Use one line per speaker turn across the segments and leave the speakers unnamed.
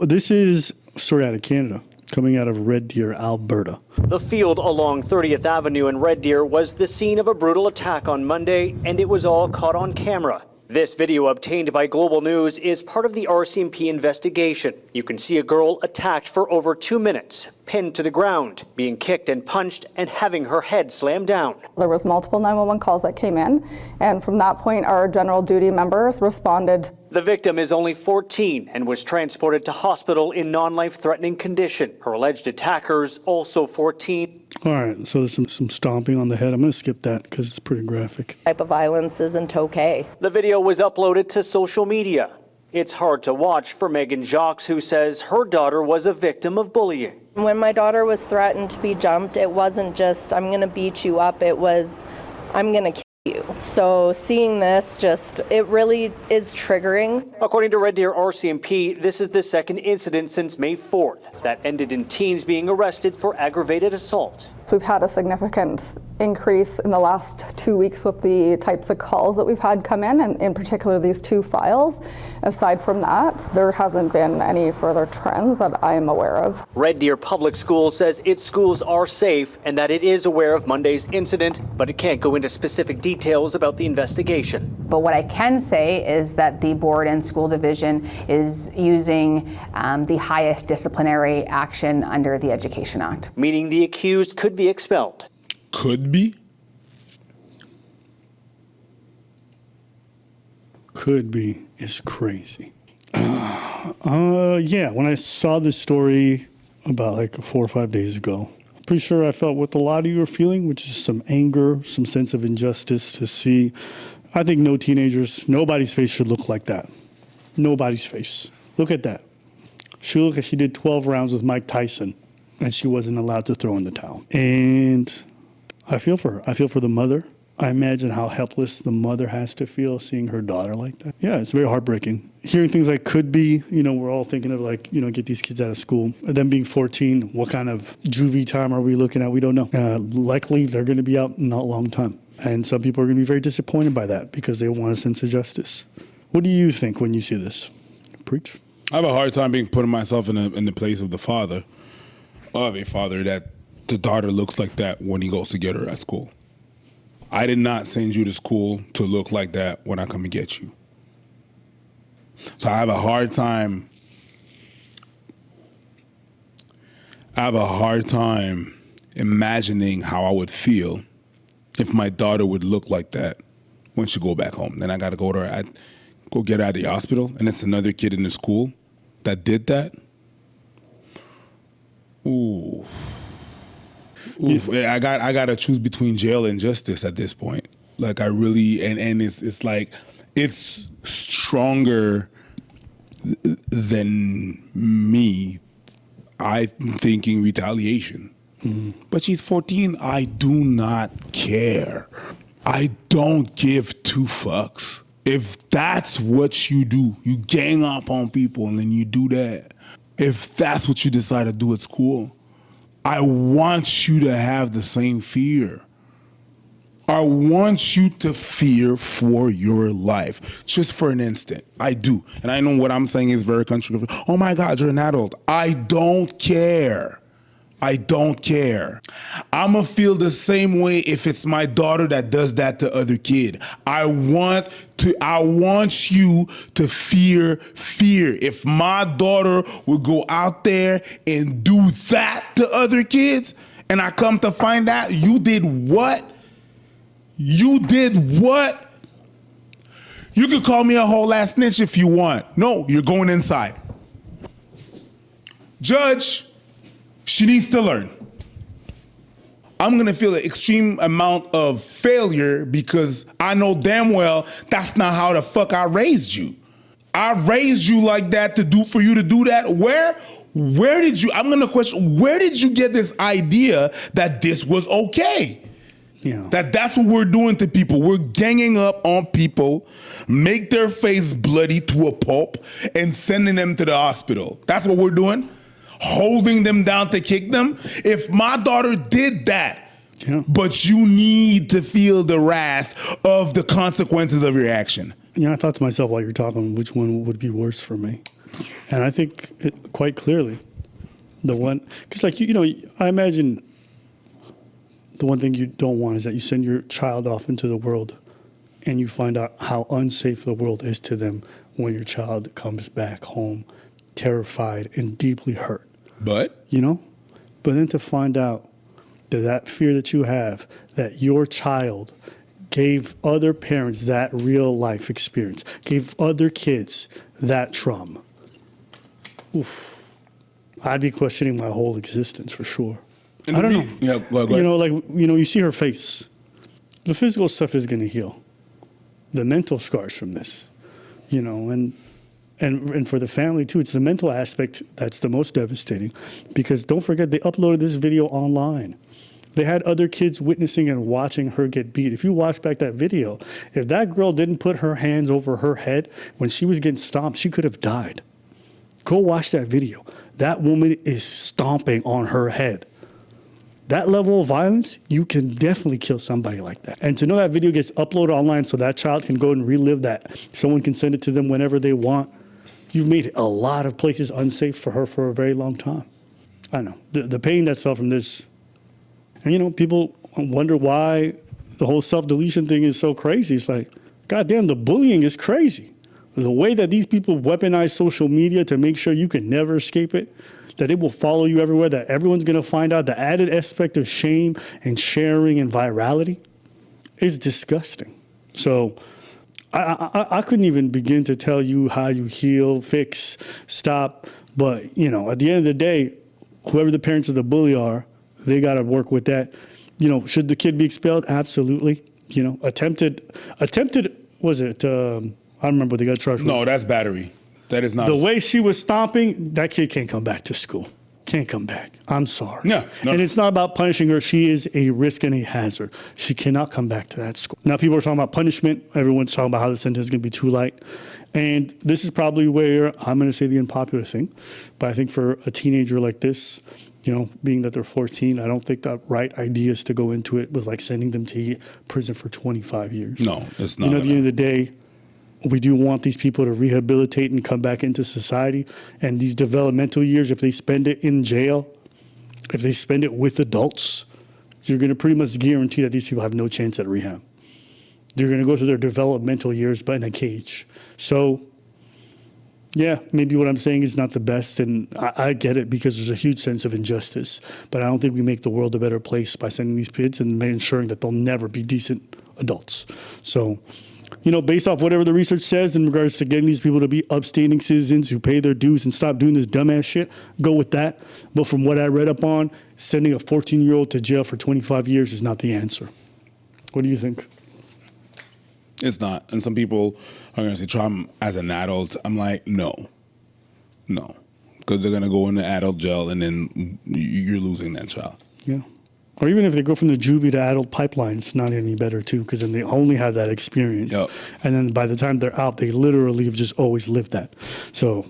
This is a story out of Canada, coming out of Red Deer, Alberta.
The field along 30th Avenue in Red Deer was the scene of a brutal attack on Monday, and it was all caught on camera. This video obtained by Global News is part of the RCMP investigation. You can see a girl attacked for over 2 minutes, pinned to the ground, being kicked and punched, and having her head slammed down.
There was multiple 911 calls that came in, and from that point, our general duty members responded.
The victim is only 14 and was transported to hospital in non-life-threatening condition. Her alleged attackers, also 14.
All right, so there's some stomping on the head. I'm going to skip that because it's pretty graphic.
Type of violence isn't okay.
The video was uploaded to social media. It's hard to watch for Megan Jacques, who says her daughter was a victim of bullying.
When my daughter was threatened to be jumped, it wasn't just, I'm going to beat you up, it was, I'm going to kill you. So seeing this, it really is triggering.
According to Red Deer RCMP, this is the second incident since May 4th that ended in teens being arrested for aggravated assault.
We've had a significant increase in the last 2 weeks with the types of calls that we've had come in, and in particular these 2 files. Aside from that, there hasn't been any further trends that I am aware of.
Red Deer Public Schools says its schools are safe and that it is aware of Monday's incident, but it can't go into specific details about the investigation.
But what I can say is that the board and school division is using the highest disciplinary action under the Education Act.
Meaning the accused could be expelled.
Could be?
Could be is crazy. Yeah, when I saw this story about like 4 or 5 days ago, I'm pretty sure I felt what a lot of you are feeling, which is some anger, some sense of injustice to see. I think nobody's face should look like that. Nobody's face. Look at that. She looked like she did 12 rounds with Mike Tyson, and she wasn't allowed to throw in the towel. And I feel for her. I feel for the mother. I imagine how helpless the mother has to feel seeing her daughter like that. Yeah, it's very heartbreaking. Hearing things like could be, we're all thinking of like, get these kids out of school. Them being 14, what kind of juvie time are we looking at? We don't know. Likely they're going to be out in not a long time. And some people are going to be very disappointed by that because they want a sense of justice. What do you think when you see this? Preach.
I have a hard time being putting myself in the place of the father, of a father that the daughter looks like that when he goes to get her at school. I did not send you to school to look like that when I come and get you. So I have a hard time imagining how I would feel if my daughter would look like that when she go back home. Then I got to go get her at the hospital, and it's another kid in the school that did that. Ooh. Oof. I got to choose between jail and justice at this point. Like I really, and it's like, it's stronger than me. I'm thinking retaliation. Mm-hmm. But she's 14. I do not care. I don't give 2 fucks. If that's what you do, you gang up on people and then you do that. If that's what you decide to do at school, I want you to have the same fear. I want you to fear for your life, just for an instant. I do. And I know what I'm saying is very controversial. Oh my God, you're an adult. I don't care. I don't care. I'm going to feel the same way if it's my daughter that does that to other kid. I want you to fear. If my daughter would go out there and do that to other kids, and I come to find out you did what? You did what? You can call me a whole ass snitch if you want. No, you're going inside. Judge, she needs to learn. I'm gonna feel an extreme amount of failure because I know damn well that's not how the fuck I raised you. I raised you like that for you to do that. Where did you, I'm gonna question, where did you get this idea that this was okay?
Yeah.
That's what we're doing to people. We're ganging up on people, make their face bloody to a pulp, and sending them to the hospital. That's what we're doing. Holding them down to kick them. If my daughter did that, yeah. But you need to feel the wrath of the consequences of your action.
I thought to myself while you're talking, which one would be worse for me? And I think quite clearly, because like, I imagine the one thing you don't want is that you send your child off into the world and you find out how unsafe the world is to them when your child comes back home terrified and deeply hurt.
But?
But then to find out that fear that you have, that your child gave other parents that real life experience, gave other kids that trauma. Oof. I'd be questioning my whole existence for sure. I don't know.
Yeah, well,
you see her face. The physical stuff is going to heal. The mental scars from this, and for the family too, it's the mental aspect that's the most devastating, because don't forget they uploaded this video online. They had other kids witnessing and watching her get beat. If you watch back that video, if that girl didn't put her hands over her head when she was getting stomped, she could have died. Go watch that video. That woman is stomping on her head. That level of violence, you can definitely kill somebody like that. And to know that video gets uploaded online so that child can go and relive that, someone can send it to them whenever they want, you've made a lot of places unsafe for her for a very long time. I know. The pain that's felt from this. And, people wonder why the whole self-deletion thing is so crazy. It's like, goddamn, the bullying is crazy. The way that these people weaponize social media to make sure you can never escape it, that it will follow you everywhere, that everyone's going to find out, the added aspect of shame and sharing and virality is disgusting. So I couldn't even begin to tell you how you heal, fix, stop. But, at the end of the day, whoever the parents of the bully are, they got to work with that. Should the kid be expelled? Absolutely. Attempted, was it, I don't remember what they got charged with.
No, that's battery. That is not.
The way she was stomping, that kid can't come back to school. Can't come back. I'm sorry.
No.
And it's not about punishing her. She is a risk and a hazard. She cannot come back to that school. Now people are talking about punishment. Everyone's talking about how the sentence is going to be too light. And this is probably where I'm going to say the unpopular thing. But I think for a teenager like this, being that they're 14, I don't think the right idea is to go into it with like sending them to prison for 25 years.
No, it's not.
At the end of the day, we do want these people to rehabilitate and come back into society. And these developmental years, if they spend it in jail, if they spend it with adults, you're going to pretty much guarantee that these people have no chance at rehab. They're going to go through their developmental years, but in a cage. So, yeah, maybe what I'm saying is not the best, and I get it because there's a huge sense of injustice. But I don't think we make the world a better place by sending these kids and ensuring that they'll never be decent adults. So, based off whatever the research says in regards to getting these people to be upstanding citizens who pay their dues and stop doing this dumbass shit, go with that. But from what I read up on, sending a 14-year-old to jail for 25 years is not the answer. What do you think?
It's not. And some people are going to say, try them as an adult. I'm like, no. Because they're going to go into adult jail and then you're losing that child.
Yeah. Or even if they go from the juvie to adult pipeline, it's not any better too, because then they only have that experience.
Yep.
And then by the time they're out, they literally have just always lived that. So,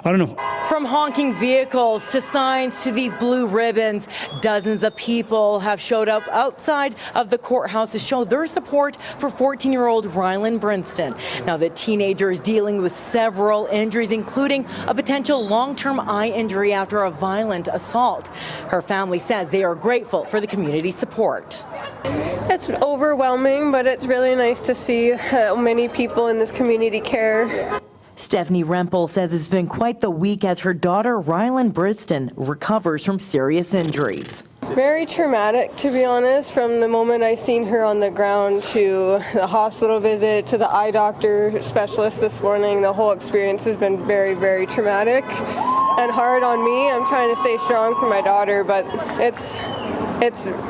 I don't know.
From honking vehicles to signs to these blue ribbons, dozens of people have showed up outside of the courthouse to show their support for 14-year-old Rylan Brinston. Now, the teenager is dealing with several injuries, including a potential long-term eye injury after a violent assault. Her family says they are grateful for the community support.
It's overwhelming, but it's really nice to see how many people in this community care.
Stephanie Rempel says it's been quite the week as her daughter, Rylan Brinston, recovers from serious injuries.
Very traumatic, to be honest, from the moment I seen her on the ground to the hospital visit to the eye doctor specialist this morning. The whole experience has been very, very traumatic and hard on me. I'm trying to stay strong for my daughter, but it's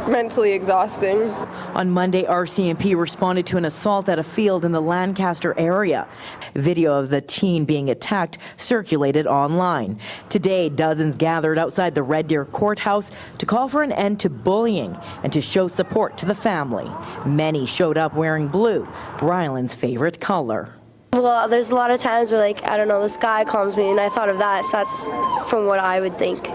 mentally exhausting.
On Monday, RCMP responded to an assault at a field in the Lancaster area. Video of the teen being attacked circulated online. Today, dozens gathered outside the Red Deer courthouse to call for an end to bullying and to show support to the family. Many showed up wearing blue, Rylan's favorite color.
Well, there's a lot of times where, I don't know, the sky calms me, and I thought of that, so that's from what I would think.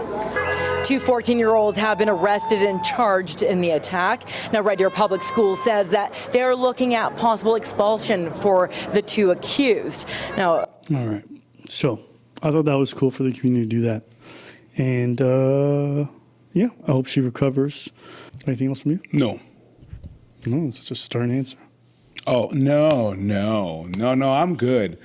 2 14-year-olds have been arrested and charged in the attack. Now, Red Deer Public Schools says that they are looking at possible expulsion for the 2 accused. Now,
all right. So I thought that was cool for the community to do that. And yeah, I hope she recovers. Anything else from you?
No.
No, it's just a stern answer.
Oh, no, I'm good.